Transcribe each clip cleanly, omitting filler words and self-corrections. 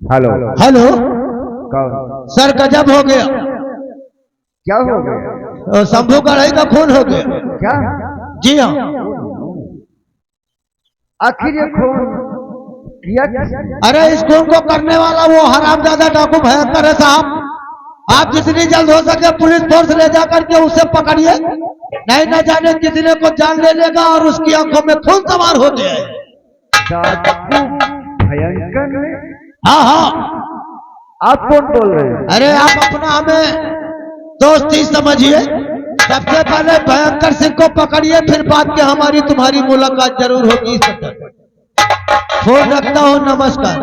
Hello hello कौन? Sir गजब हो गया। क्या हो गया? शंभू कढ़ाई का खून हो गया। क्या? जी हाँ। आखिर ये खून किया किसने? अरे इस खून को करने वाला वो हरामजादा डाकू भयंकर है साहब। आप जितनी जल्द हो सके पुलिस फोर्स ले जाकर के उसे पकड़िए, नहीं न जाने किसी को जान ले लेगा और उसकी आंखों में खून सवार हो गया। डाकू भयंकर है? हाँ हाँ। आप कौन बोल रहे हैं? अरे आप अपना हमें दोस्ती समझिए। सबसे पहले भयंकर सिंह को पकड़िए, फिर बात के हमारी तुम्हारी मुलाकात जरूर होगी। फोन रखता हूँ, नमस्कार।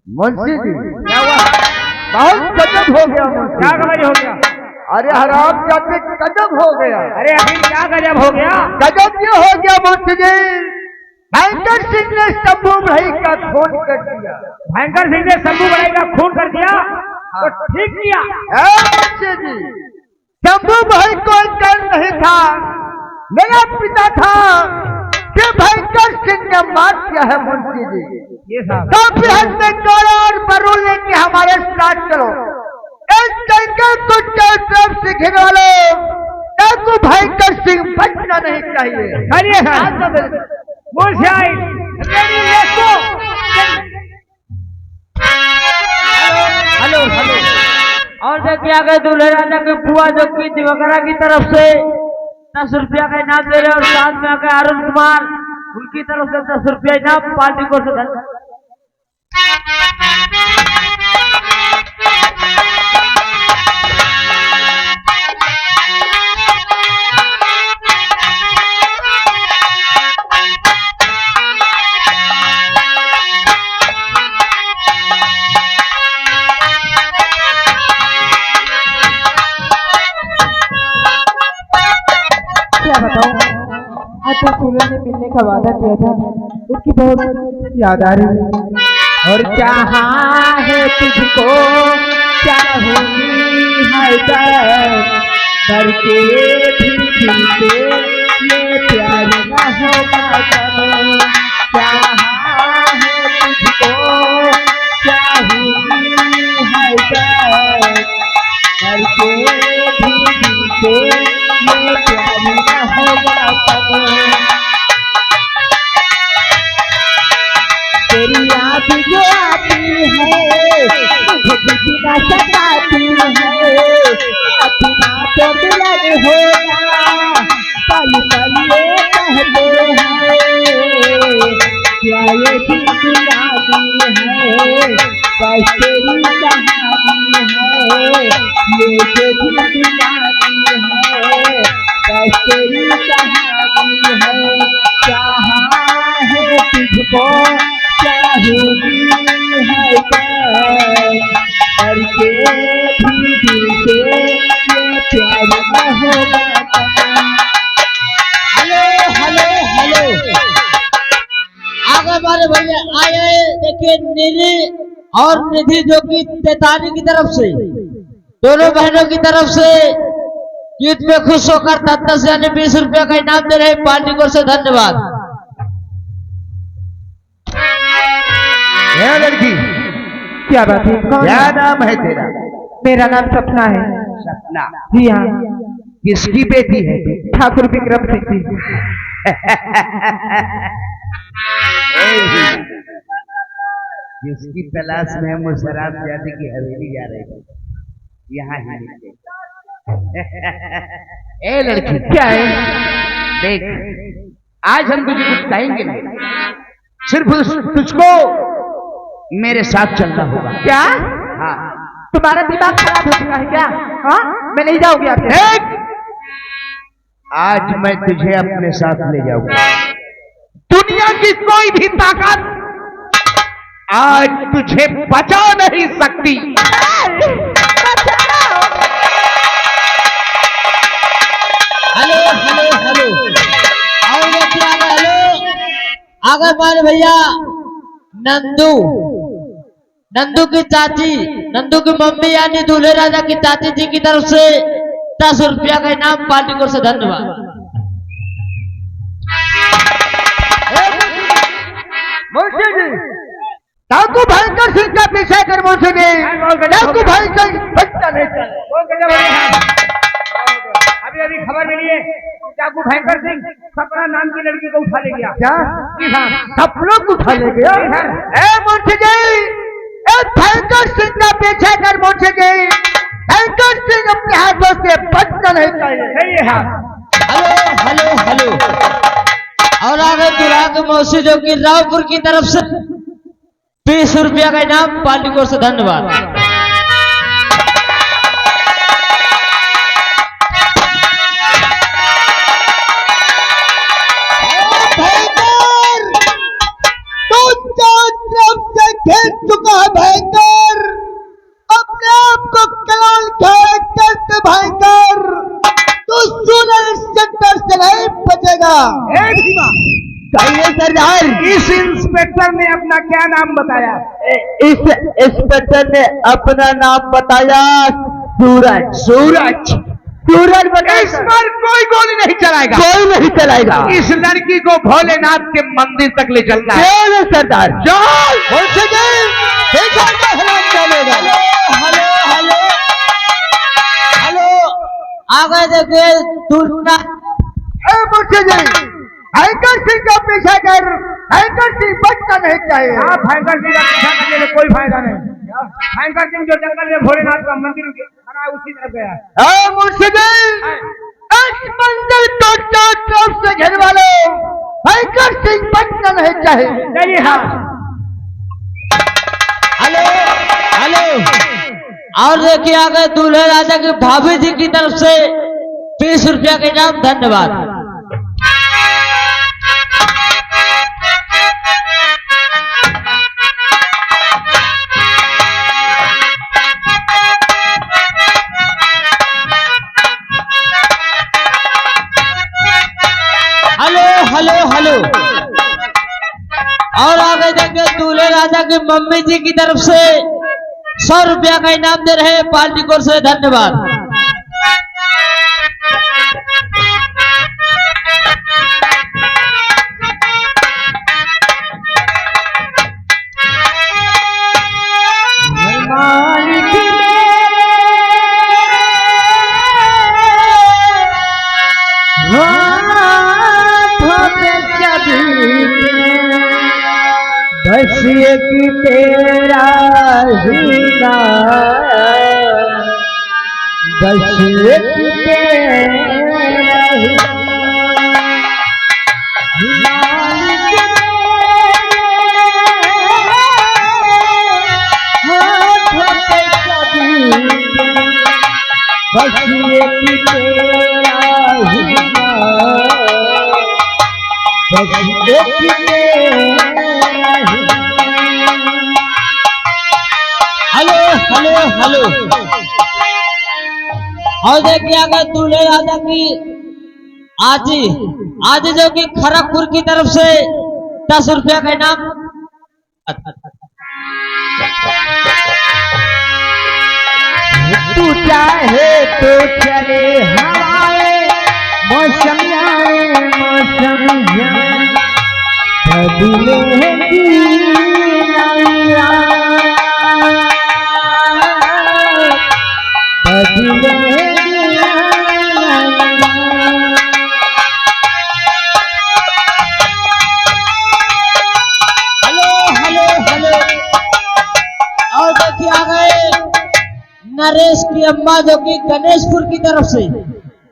मुंशी जी क्या हुआ? बहुत गजब हो गया मुंशी। क्या गजब हो गया? अरे हराम जाते गजब हो गया। अरे अभी क्या गजब हो गया? गजब ये हो गया मुंशी जी, भयंकर सिंह ने शंभू भाई का खून कर दिया। भयंकर सिंह ने शंभू भाई का खून कर दिया तो ठीक किया। मुंशी जी, शंभू भाई कोई कर नहीं था, मेरा पिता था कि भयंकर सिंह ने मार दिया है। मुंशी जी ये साहब तो फिर हमने तोड़ा और बरू लेके हमारे साथ चलो। इस टैंकर को तरफ से घिर वालो डाकू भयंकर सिंह बचना नहीं चाहिए। चलिए सर मुझे हेलो हेलो। और देखिए आगे दूल्हे राजा की बुआ जो की दिवकरा की तरफ से 10 रुपया का इनाम दे रहे और साथ में आगे अरुण कुमार उनकी तरफ से 10 रुपया इनाम पार्टी को से क्या बताऊं, आज तो सूरज ने मिलने का वादा किया था, उसकी बहुत याद आ रही है। और चाहा है तुझको चाहूंगी है करके फिर ये प्यार न होगा। चाहा है तुझको चाहूंगी है करके फिर ये प्यार न होगा। तेरी याद जो आती है मुझे बिना सताती है, अपना तो मिलन होगा पल पल ये कहते हैं। क्या ये जिंदगी है बस तेरी कहानी है, ये जो जिंदगी है बस तेरी कहानी है। चाहा है तुझको चाहूंगी है करके भी दिल से ये प्यार न होगा। Hello hello hello. आगे वाले भैया आए, देखिए निधि और निधि जो कि तेतानी की तरफ से दोनों बहनों की तरफ से जीत में खुश होकर 10 यानी 20 रुपया का इनाम दे रहे पार्टी को से धन्यवाद। है लड़की, क्या बात है? कौन? क्या नाम है तेरा? मेरा नाम सपना है। सपना? जी हाँ, किसकी बेटी है? ठाकुर विक्रम सिंह जी। जिसकी तलाश में हम शराब जाति की हवेली जा रहे थे, यहाँ ही मिले। ए लड़की, क्या है? देख, आज हम तुझे कुछ कहेंगे नहीं, सिर्फ तुझको मेरे साथ चलना होगा। क्या? हाँ। तुम्हारा दिमाग खराब हो चुका है क्या? हाँ, मैं नहीं जाऊंगी आपके साथ। आज मैं तुझे अपने साथ ले जाऊंगा। दुनिया की कोई भी ताकत आज तुझे बचा नहीं सकती। Hello hello hello. और देखिए आगे हेलो आगे हमारे भैया नंदू, नंदू की चाची, नंदू की मम्मी यानी दूल्हे राजा की चाची जी की तरफ से 10 रुपया का इनाम पार्टी को से धन्यवाद। मुंशी जी डाकू भयंकर सिंह सपना नाम की लड़की को उठा ले गया। क्या जी हाँ। सब लोग उठा ले गया? ए मुंशी जी, ए भयंकर सिंह का पीछे कर मुंशी जी। भयंकर सिंह अपने हाथों से बचना नहीं चाहिए। सही है। Hello hello hello. और आगे दुल्हा के मौसी जो कि रावपुर की तरफ से 20 रुपया का इनाम पार्टी को से धन्यवाद। घेर चुका है भयंकर, अपने आप को कलाल खाए करते भयंकर, तू सूरज सेक्टर से नहीं बचेगा। कहिए सरदार, इस इंस्पेक्टर ने अपना क्या नाम बताया? इस इंस्पेक्टर ने अपना नाम बताया सूरज। सूरज सूरज बताया। इस पर कोई गोली नहीं चलाएगा, कोई नहीं चलाएगा। इस लड़की को भोलेनाथ के मंदिर तक ले चलना है। सरदार चल। Hello hello hello. आगे देखिए दुल्हा भयंकर सिंह का पीछा कर, भयंकर सिंह बचना नहीं चाहिए। हाँ, भयंकर सिंह का पीछा करने में कोई फायदा नहीं। भयंकर सिंह जो जंगल में भोलेनाथ का मंदिर बना उसी तरफ गया। मुंशी जी, इस मंदिर को चारों तरफ से घेरवा लो, भयंकर सिंह बचना नहीं चाहिए। नहीं हाँ। Hello hello. और देखिए आगे दूल्हे राजा की भाभी जी की तरफ से 20 रुपया का इनाम धन्यवाद। Hello hello hello. और आगे देखिए दूल्हे राजा की मम्मी जी की तरफ से 100 रुपया का इनाम दे रहे हैं पार्टी को से धन्यवाद। बस ये कि तेरा ही नाम, बस ये कि तेरा ही बस ये कि तेरा ही नाम, बस ये कि तेरा ही। Hello hello hello. और देखिए अगर दूल्हे राजा की आज जो कि खड़गपुर की तरफ से 10 रुपया का इनाम। तू चाहे तो चले हवाए, मौसम आए मौसम जाए, बदलेगी नैया, बदलेगी नैया। Hello hello hello. और देखिए आ गए नरेश की अम्मा जो कि गणेशपुर की तरफ से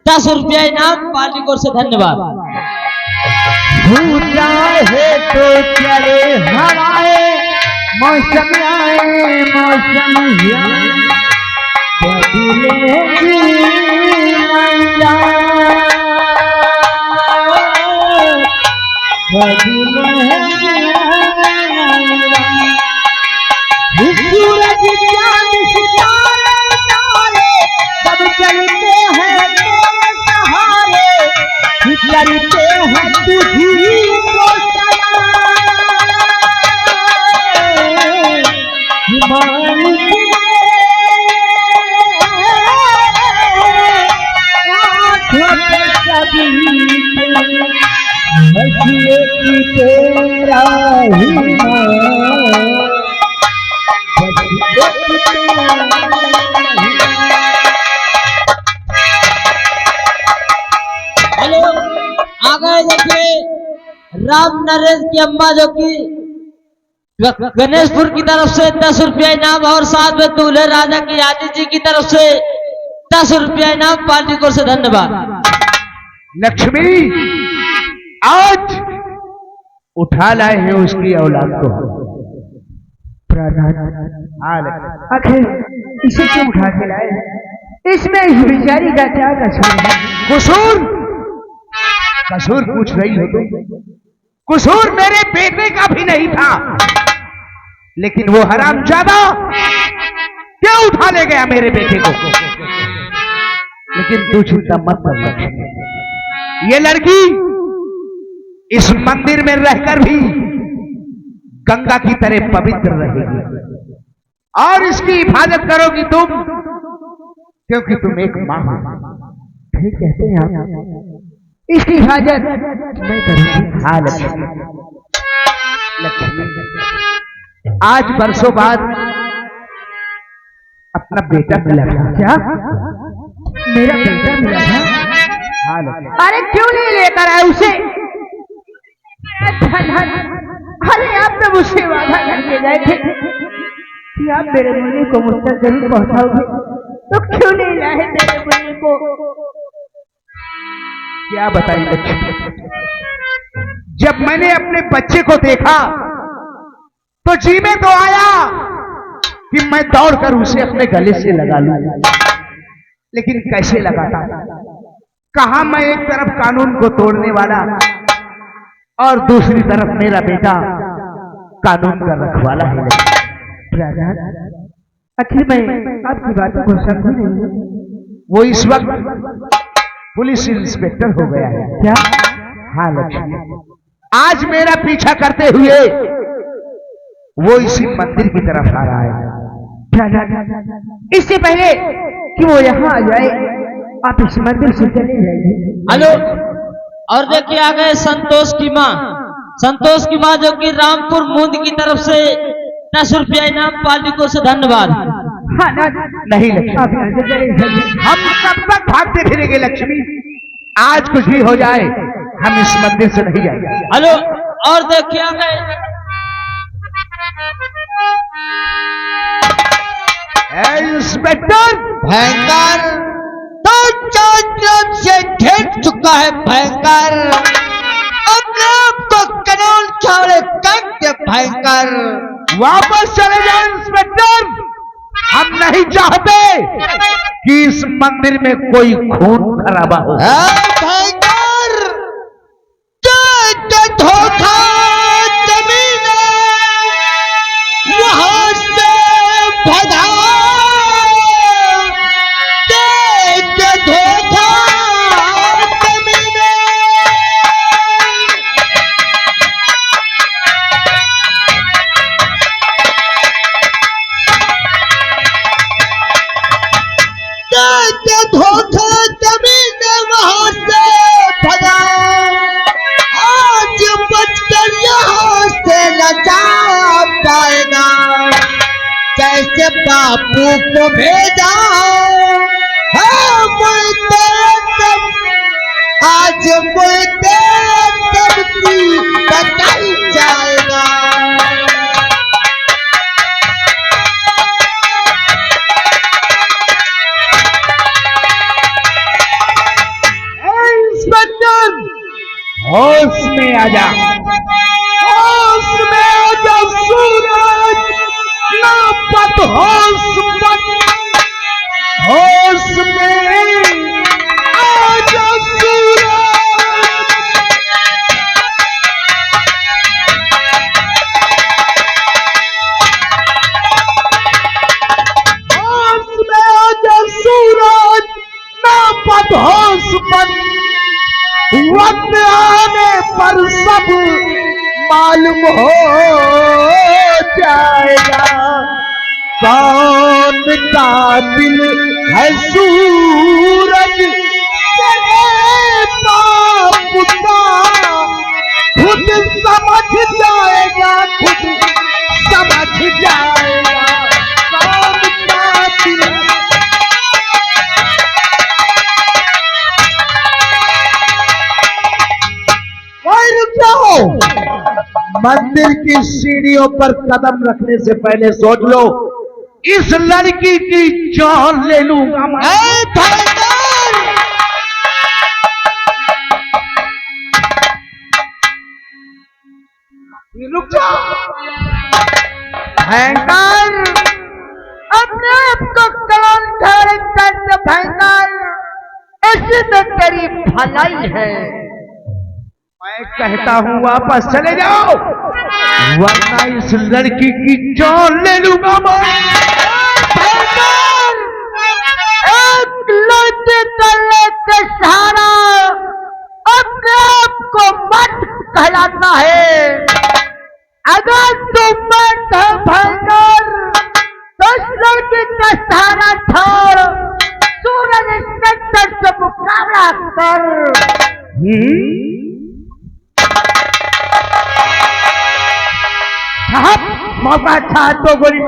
10 रुपया इनाम पार्टी को से धन्यवाद। तू चाहे तो चले हवाए, मौसम आए मौसम जाए, बदलेगी नैया, बदलेगी नैया। सूरज चांद सितारे तारे सब चलते हैं तेरे सहारे, चलते हैं तुझी को तेरा ही हेलो गए देखिए राम नरेश की अम्मा जो कि गणेशपुर की तरफ से 10 रुपया इनाम और साथ में दूल्हे राजा की आदि जी की तरफ से 10 रुपया इनाम पार्टी को से धन्यवाद। लक्ष्मी आज उठा लाए हैं उसकी औलाद को। आखिर इसे क्यों उठा के लाए? इसमें इस बेचारी का क्या कसूर है? कसूर कसूर पूछ रही हो तुम? कसूर मेरे बेटे का भी नहीं था, लेकिन वो हरामजादा क्यों उठा ले गया मेरे बेटे को। लेकिन तू चिंता मत कर लक्ष्मी, ये लड़की इस मंदिर में रहकर भी गंगा की तरह पवित्र रहेगी और इसकी हिफाजत करोगी तुम, क्योंकि तुम एक मां हो। ठीक कहते हैं आप, इसकी हिफाजत मैं करूंगी। हाँ लक्ष्मी, लक्ष्मी आज बरसों बाद अपना बेटा मिला था। क्या मेरा बेटा मिला था? हाँ लक्ष्मी। अरे क्यों नहीं लेकर आए उसे? अरे आप तो मुझसे वादा करके गए थे कि आप मेरे मुन्नी को मुझ तक जरूर पहुंचाओगे, तो क्यों नहीं लाए मेरे मुन्नी को? क्या बताई लक्ष्मी, जब मैंने अपने बच्चे को देखा तो जी में तो आया कि मैं दौड़कर उसे अपने गले से लगा लूं, लेकिन कैसे लगाता? कहां मैं एक तरफ कानून को तोड़ने वाला और दूसरी तरफ मेरा बेटा कानून का रखवाला है। राजा, आखिर मैं आपकी बातों को समझ नहीं हूं। वो इस वक्त पुलिस इंस्पेक्टर हो गया है। क्या? हाँ लक्ष्मी, आज मेरा पीछा करते हुए वो इसी मंदिर की तरफ आ रहा है। राजा, इससे पहले कि वो यहाँ आ जाए आप इस मंदिर से चले जाइए। हेलो, और देखिए आ गए संतोष की माँ। संतोष की माँ जो कि रामपुर मूंद की तरफ से 10 रुपया इनाम पार्टी को से धन्यवाद। हाँ ना, नहीं लक्ष्मी, हम कब तक भागते फिरेंगे लक्ष्मी? आज कुछ भी हो जाए हम इस मंदिर से नहीं जाएंगे। हेलो, और देखिए आ गए इंस्पेक्टर भयंकर तो चारों से घेर चुका है भयंकर, अपने आप को कानून छाड़े काट भयंकर। वापस चले जाओ इंस्पेक्टर, हम नहीं चाहते कि इस मंदिर में कोई खून खराबा हो। भयंकर धोखा जमीन वहां से भगा धोखा जमीन। धोखा जमीन वहां से भगा, आज बचकर यहाँ से न जा पाएगा। कैसे बापू को भेजा है मुझे तब, आज मुझे तब की बताई जाएगा। इंस्पेक्टर होश में आ जा, होश में आ जा सूरज, लापत होश मत, होश में आ जा सूरज। होश में आ जा सूरज, लापत होश मत, वक्त आने पर सब मालूम हो जाएगा। कौन कातिल है सूरज तेरे बाप का, खुद समझ जाएगा, खुद समझ जाएगा। कौन कातिल है? मंदिर की सीढ़ियों पर कदम रखने से पहले सोच लो, इस लड़की की जान ले लूंगा मैं। रुक जाओ भयंकर, अपने आप को कलम धारण करते भयंकर, ऐसे में तेरी भलाई है। मैं कहता हूं वापस चले जाओ, वरना इस लड़की की जान ले लूंगा मैं। भयंकर, एक लड़के करने के सहारा अपने आप को मर्द कहलाता है। अगर तुम मर्द हो भयंकर, तो इस लड़के का सहारा छोड़ सूरज इंस्पेक्टर से मुकाबला कर। मौका अच्छा तो गोली।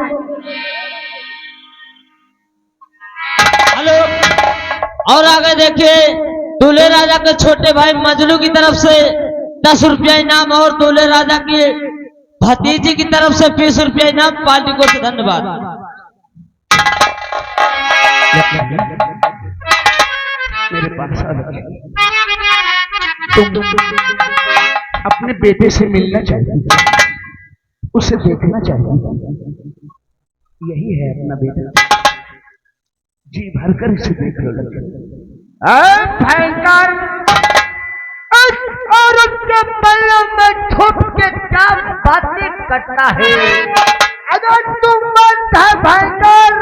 हेलो, और आगे देखिए, दूल्हे राजा के छोटे भाई मजनू की तरफ से 10 रुपया इनाम और दूल्हे राजा की भतीजी की तरफ से 20 रुपया इनाम। पार्टी को धन्यवाद। मेरे पास तुम अपने बेटे से मिलना चाहती, उसे देखना चाहती, यही है अपना बेटा, जी भरकर इसे देख लो। भयंकर, और उसके पल्लों में छुप के क्या बातें करता है। अगर तुम मत है भयंकर,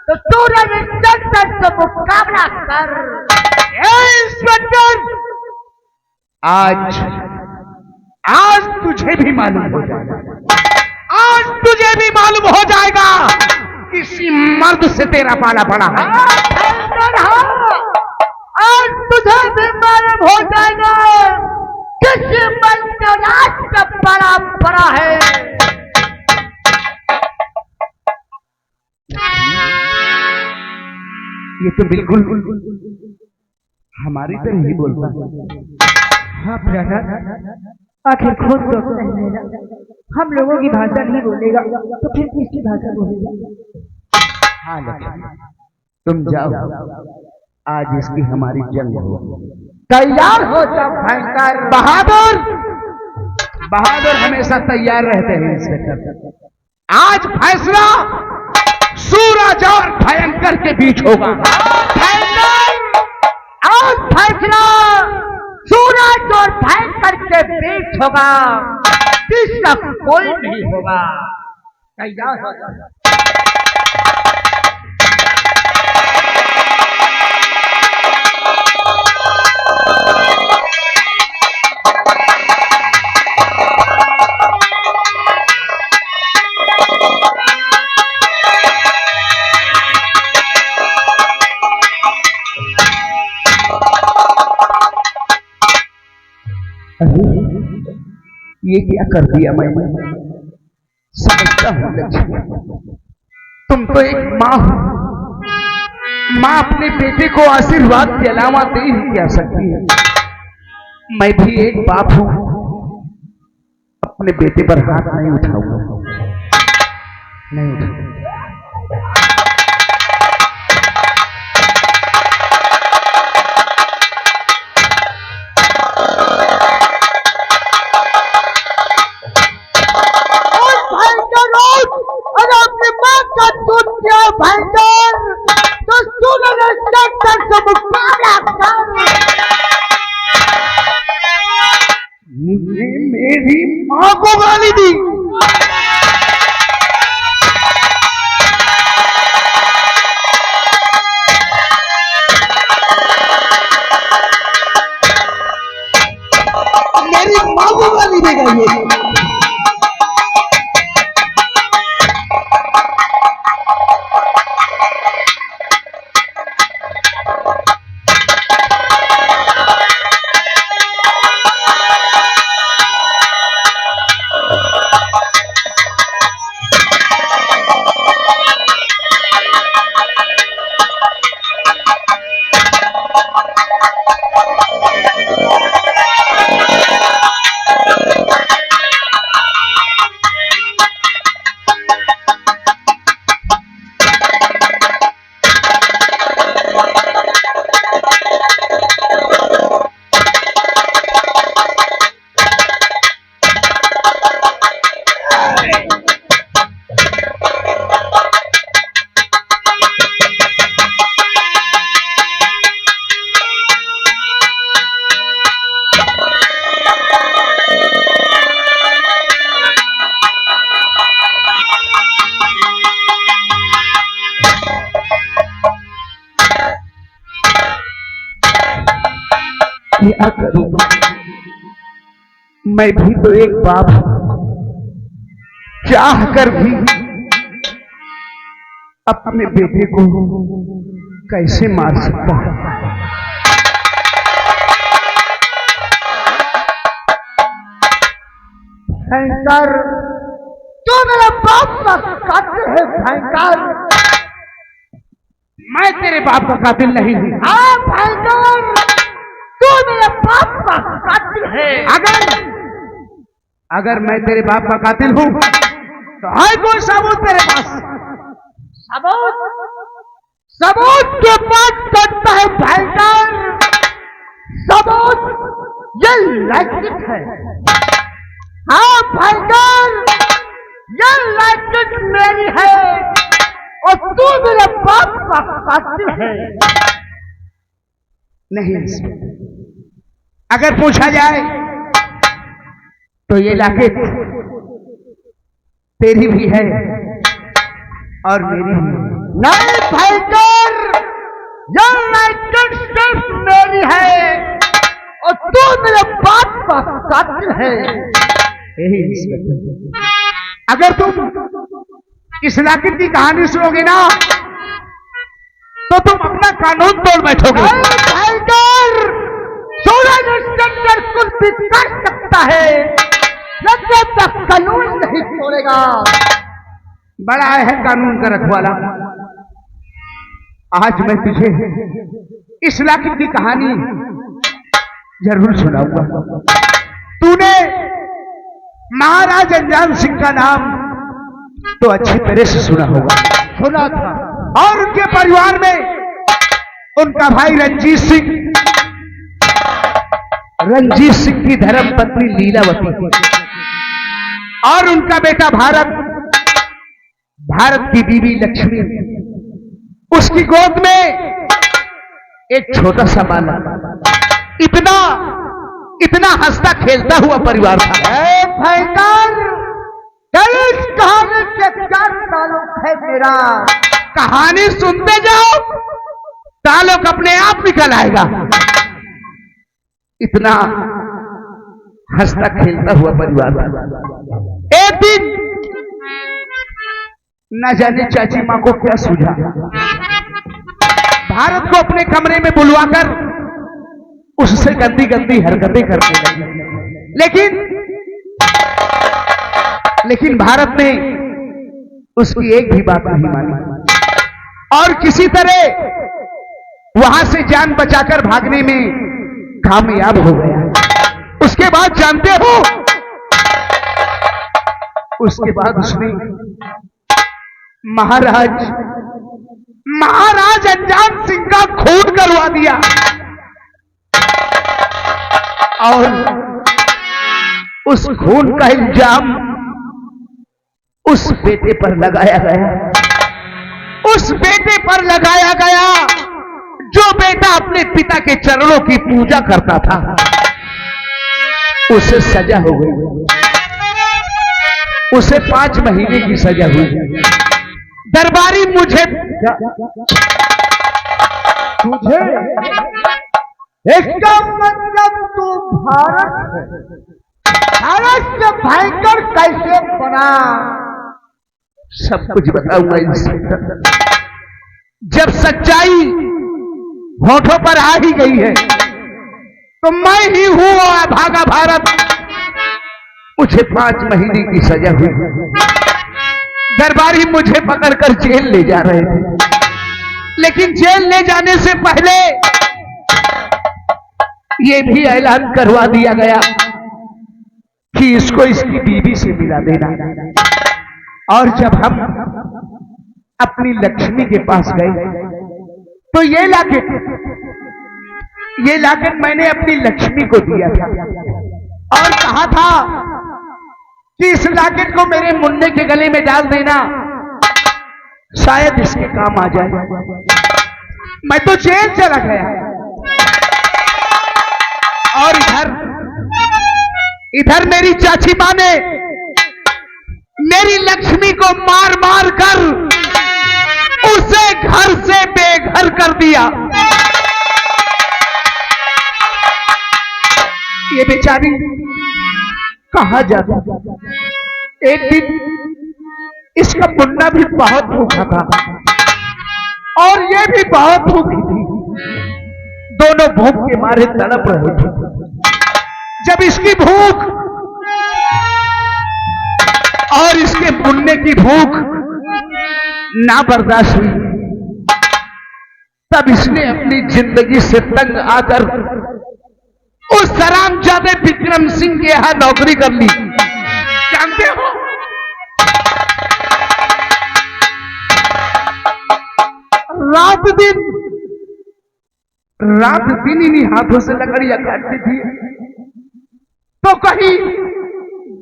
तो सूरज इंस्पेक्टर से मुकाबला कर। इंस्पेक्टर, आज तुझे भी मालूम हो जाएगा, आज तुझे भी मालूम हो जाएगा किसी मर्द से तेरा पाला पड़ा है। आज तुझे भी मालूम हो जाएगा किसी मर्द का राज का पाला पड़ा है। ये तो बिल्कुल हमारी तरह ही बोलता है। हाँ ब्रदर, आखिर खुद तो कहेगा, हम लोगों की भाषा नहीं बोलेगा तो फिर किसकी भाषा बोलेगा। हाँ लक्ष्मण, तुम जाओ, आज इसकी हमारी जंग हो। तैयार हो सब भयंकर। बहादुर, बहादुर हमेशा तैयार रहते हैं इंस्पेक्टर। आज फैसला सूरज और भयंकर के बीच होगा। भयंकर, आज फैसला सूरज और भयंकर के बीच होगा, तीसरा कोई नहीं होगा। तैयार हो जाओ। ये क्या कर दिया मैंने, समझता हूं लक्ष्मी, तुम तो एक माँ हो, माँ अपने बेटे को आशीर्वाद के अलावा दे ही क्या सकती है। मैं भी एक बाप हूं, अपने बेटे पर हाथ नहीं उठाऊंगा, नहीं उठाऊंगा। भयंकर, तो सूरज इंस्पेक्टर से मुकाबला कर। मेरी माँ को गाली दी। मेरी माँ को गाली देगा ये। क्या करूं, मैं भी तो एक बाप चाह कर भी अपने बेटे को कैसे मार सकता है। भयंकर, तू मेरे बाप का कातिल है भयंकर। मैं तेरे बाप का कातिल नहीं हूं। हाँ भयंकर, तू मेरे बाप का कातिल है। अगर मैं तेरे बाप का कातिल हूं तो है कोई सबूत तेरे पास? सबूत के बात करता है भयंकर। सबूत ये लैट्रिन है। हाँ भयंकर, ये लैट्रिन मेरी है और तू मेरे बाप का कातिल है। नहीं, अगर पूछा जाए तो ये लैकेट तेरी भी है और मेरी भी। नहीं भयंकर, ये लैट्रिन सिर्फ मेरी है और तू मेरे बाप का कातिल है। यही इंस्पेक्टर, अगर तुम इस लैकेट की कहानी सुनोगे ना तो तुम अपना कानून तोड़ बैठोगे। भयंकर, सूरज इसके अंदर कुछ भी कर सकता है लेकिन तक कानून नहीं तोड़ेगा। बड़ा है कानून का रखवाला। आज मैं तुझे इस लैकेट की कहानी जरूर सुनाऊंगा। तूने महाराज अनजान सिंह का नाम तो अच्छी तरह से सुना होगा। सुना था। और उनके परिवार में उनका भाई रंजीत सिंह की धर्म पत्नी लीलावती और उनका बेटा भारत की बीवी लक्ष्मी, उसकी गोद में एक छोटा सा बालक। इतना हंसता खेलता हुआ परिवार था। भयंकर, इस कहानी से क्या ताल्लुक है मेरा? कहानी सुनते जाओ, ताल्लुक अपने आप निकल आएगा। इतना हंसता खेलता हुआ परिवार था। एक दिन न जाने चाची मां को क्या सूझा, भारत को अपने कमरे में बुलवाकर उससे गंदी गंदी हरकतें करने लगी। लेकिन भारत ने उसकी एक भी बात नहीं मानी और किसी तरह वहां से जान बचाकर भागने में कामयाब हो गया। उसके बाद जानते हो, उसके बाद उसने महाराज अनजान सिंह का खून करवा दिया और उस खून का इल्जाम उस बेटे पर लगाया गया। उस बेटे पर लगाया गया जो बेटा अपने पिता के चरणों की पूजा करता था। उसे सजा हो गई, उसे 5 महीने की सजा हुई। दरबारी तुझे इसका मतलब तू भारत से भयंकर कैसे बना? सब कुछ बताऊंगा इंस्पेक्टर। जब सच्चाई होठों पर आ ही गई है तो मैं ही हूं भागा भारत। मुझे 5 महीने की सजा हुई। दरबारी मुझे पकड़कर जेल ले जा रहे थे, लेकिन जेल ले जाने से पहले यह भी ऐलान करवा दिया गया कि इसको इसकी बीवी से मिला देना। और जब हम अपनी लक्ष्मी के पास गए तो ये लॉकेट मैंने अपनी लक्ष्मी को दिया था और कहा था कि इस लॉकेट को मेरे मुन्ने के गले में डाल देना, शायद इसके काम आ जाए। मैं तो जेल चला गया और इधर मेरी चाची मां ने मेरी लक्ष्मी को मार मार कर उसे घर से बेघर कर दिया। ये बेचारी कहाँ जाती। एक दिन इसका मुन्ना भी बहुत भूखा था और ये भी बहुत भूखी थी। दोनों भूख के मारे तड़प रहे थे। जब इसकी भूख और इसके मुन्ने की भूख ना बर्दाश्त हुई, तब इसने अपनी जिंदगी से तंग आकर उस हरामजादे विक्रम सिंह के यहां नौकरी कर ली। जानते हो, रात दिन इन्हीं हाथों से लकड़ियां काटती थी, तो कहीं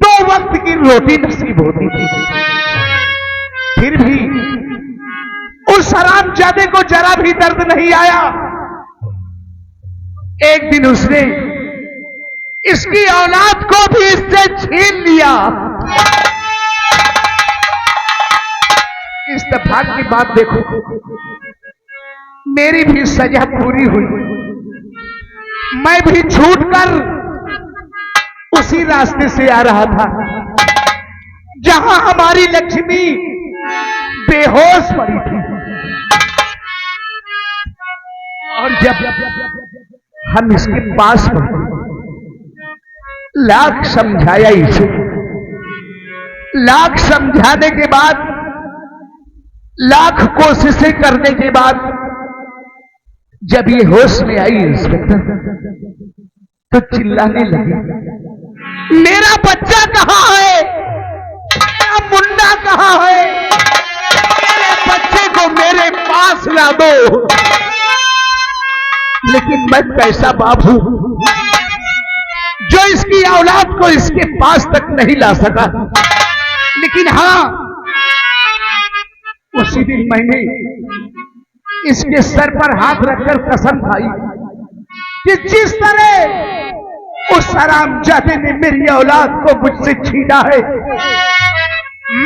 2 वक्त की रोटी नसीब होती थी। फिर भी उस हरामजादे को जरा भी दर्द नहीं आया। एक दिन उसने इसकी औलाद को भी इससे छीन लिया। इस इत्तेफाक की बात देखो, मेरी भी सजा पूरी हुई। मैं भी छूटकर उसी रास्ते से आ रहा था जहां हमारी लक्ष्मी बेहोश पड़ी थी। और जब हम इसके पास पहुंचे, लाख समझाया इसे, लाख समझाने के बाद, लाख कोशिशें करने के बाद जब ये होश में आई इंस्पेक्टर, तो चिल्लाने लगी, मेरा बच्चा कहां है, मेरा मुन्ना कहां है, मेरे बच्चे को मेरे पास ला दो। लेकिन मैं कैसा बाप हूं जो इसकी औलाद को इसके पास तक नहीं ला सका। लेकिन हां, उसी दिन मैंने इसके सर पर हाथ रखकर कसम खाई कि जिस तरह उस हरामजादे ने मेरी औलाद को मुझसे छीना है,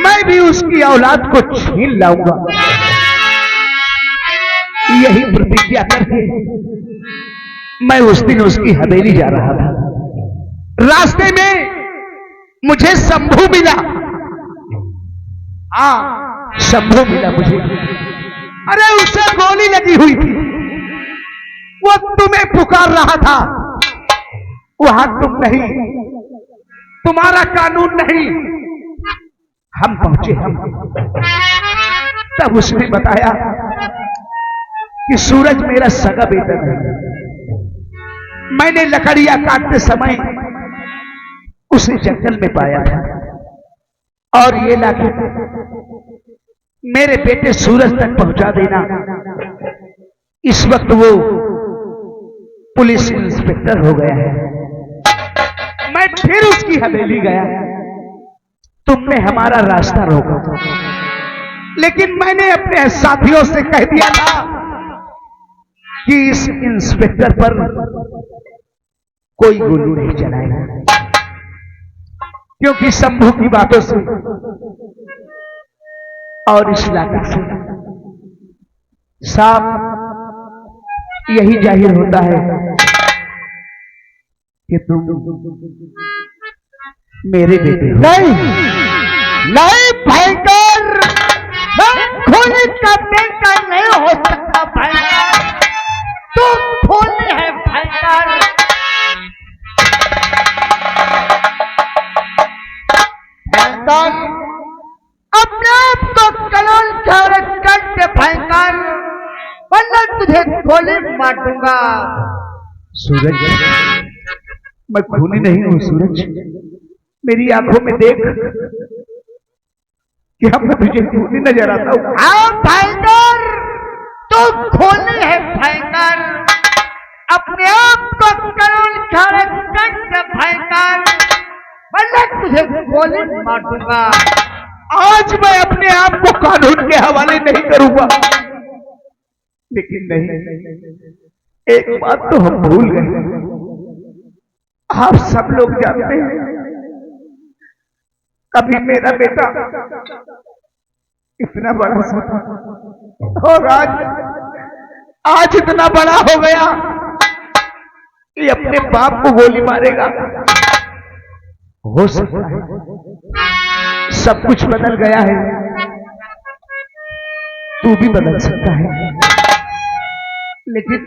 मैं भी उसकी औलाद को छीन लाऊंगा। यही प्रतिज्ञा करके मैं उस दिन उसकी हवेली जा रहा था। रास्ते में मुझे शंभू मिला। हाँ, शंभू मिला मुझे। अरे उसे गोली लगी हुई थी, वो तुम्हें पुकार रहा था। वहां तुम नहीं, तुम्हारा कानून नहीं। हम पहुंचे, तब उसने बताया कि सूरज मेरा सगा बेटा है। मैंने लकड़ियां काटते समय उसे जंगल में पाया था और ये लाके मेरे बेटे सूरज तक पहुंचा देना। इस वक्त वो पुलिस इंस्पेक्टर हो गया है। मैं फिर उसकी हवेली गया, तुमने हमारा रास्ता रोका, लेकिन मैंने अपने साथियों से कह दिया था कि इस इंस्पेक्टर पर कोई गोली नहीं चलाएगा, क्योंकि शंभू की बातों से और इस इलाके से साफ यही जाहिर होता है कि तुम मेरे बेटे हो। नहीं नहीं भयंकर, खूनी का बेटा नहीं हो सकता भयंकर, तुम खूनी है भयंकर। भयंकर अपने आप को कलोल करके भयंकर, वरना तुझे गोली मार दूंगा। सूरज, मैं खूनी नहीं हूं सूरज, मेरी आंखों में देख कि हम तुझे खूनी नजर आता हूं। हाँ भयंकर, तू खूनी है भयंकर, अपने आप को कलोल करके भयंकर, वरना तुझे गोली मार दूंगा। आज मैं अपने आप को कानून के हवाले नहीं करूंगा, लेकिन नहीं, एक बात तो हम भूल गए। आप सब लोग जानते हैं, अभी मेरा बेटा इतना बड़ा था और आज इतना बड़ा हो गया, ये अपने बाप को गोली मारेगा। हो सकता है सब कुछ बदल गया है, तू भी बदल सकता है, लेकिन